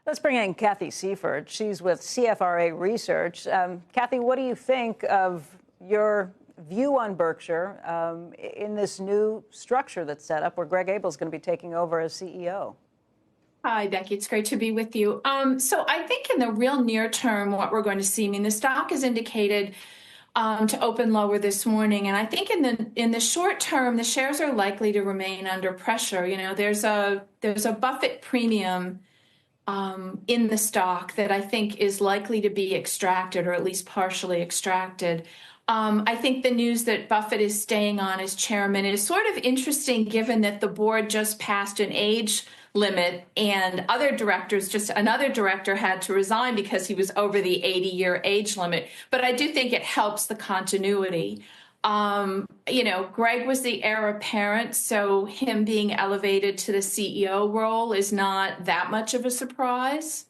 Let's bring in Cathy Seifert. She's with CFRA Research. Cathy, what do you think of your view on Berkshire in this new structure that's set up where Greg Abel is going to be taking over as CEO? Hi, Becky. It's great to be with you. So I think in the real near term, what we're going to see, I mean, the stock is indicated to open lower this morning, and I think in the short term, the shares are likely to remain under pressure. You know, there's a Buffett premium in the stock that I think is likely to be extracted, or at least partially extracted. I think the news that Buffett is staying on as chairman is sort of interesting, given that the board just passed an age limit and another director had to resign because he was over the 80-year age limit. But I do think it helps the continuity. You know, Greg was the heir apparent, so him being elevated to the CEO role is not that much of a surprise.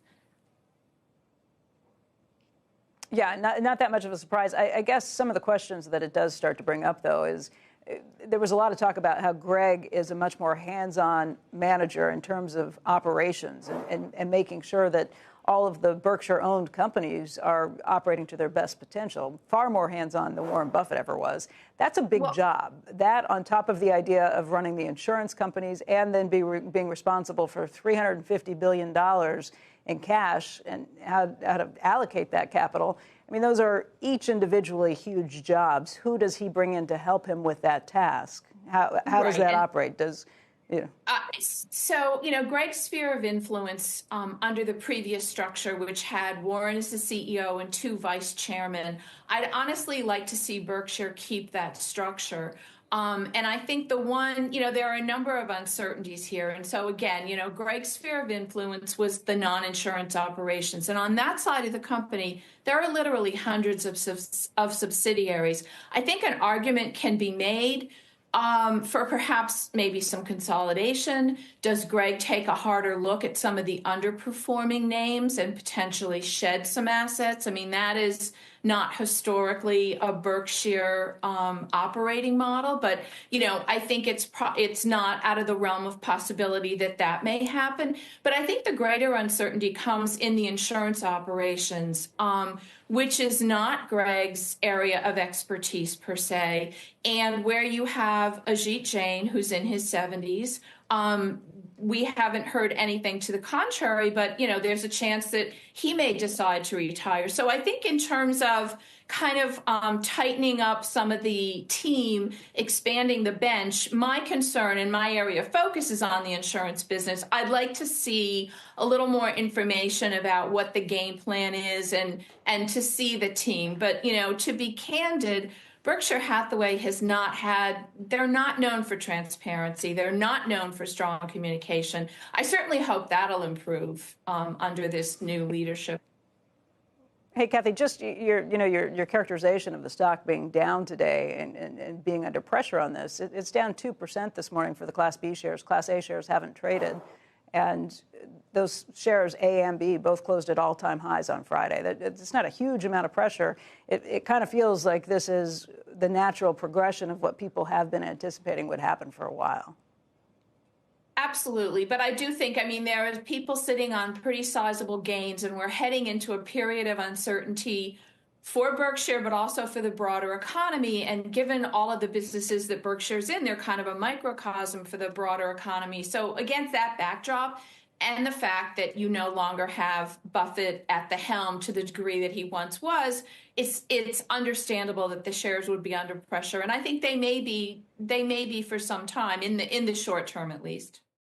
Yeah, not that much of a surprise. I guess some of the questions that it does start to bring up, though, is there was a lot of talk about how Greg is a much more hands-on manager in terms of operations and making sure that all of the Berkshire-owned companies are operating to their best potential, far more hands-on than Warren Buffett ever was. That's a big job. That, on top of the idea of running the insurance companies and then being responsible for $350 billion in cash and how to allocate that capital. I mean, those are each individually huge jobs. Who does he bring in to help him with that task? How does that operate? So, you know, Greg's sphere of influence under the previous structure, which had Warren as the CEO and two vice chairmen, I'd honestly like to see Berkshire keep that structure. And I think there are a number of uncertainties here. And so, again, you know, Greg's sphere of influence was the non-insurance operations. And on that side of the company, there are literally hundreds of subsidiaries. I think an argument can be made for perhaps maybe some consolidation. Does Greg take a harder look at some of the underperforming names and potentially shed some assets? I mean, that is not historically a Berkshire operating model, but you know, I think it's not out of the realm of possibility that may happen. But I think the greater uncertainty comes in the insurance operations, which is not Greg's area of expertise per se, and where you have Ajit Jain, who's in his 70s. We haven't heard anything to the contrary, but you know, there's a chance that he may decide to retire. So I think in terms of kind of tightening up some of the team, expanding the bench, my concern and my area of focus is on the insurance business. I'd like to see a little more information about what the game plan is and to see the team. But, you know, to be candid, Berkshire Hathaway they're not known for transparency. They're not known for strong communication. I certainly hope that'll improve under this new leadership. Hey, Cathy, just your characterization of the stock being down today and being under pressure on this. It's down 2% this morning for the Class B shares. Class A shares haven't traded. And those shares, A and B, both closed at all-time highs on Friday. It's not a huge amount of pressure. It kind of feels like this is the natural progression of what people have been anticipating would happen for a while. Absolutely. But I do think, I mean, there are people sitting on pretty sizable gains, and we're heading into a period of uncertainty for Berkshire, but also for the broader economy. And given all of the businesses that Berkshire's in, they're kind of a microcosm for the broader economy. So against that backdrop, and the fact that you no longer have Buffett at the helm to the degree that he once was, it's understandable that the shares would be under pressure. And I think they may be for some time, in the short term at least.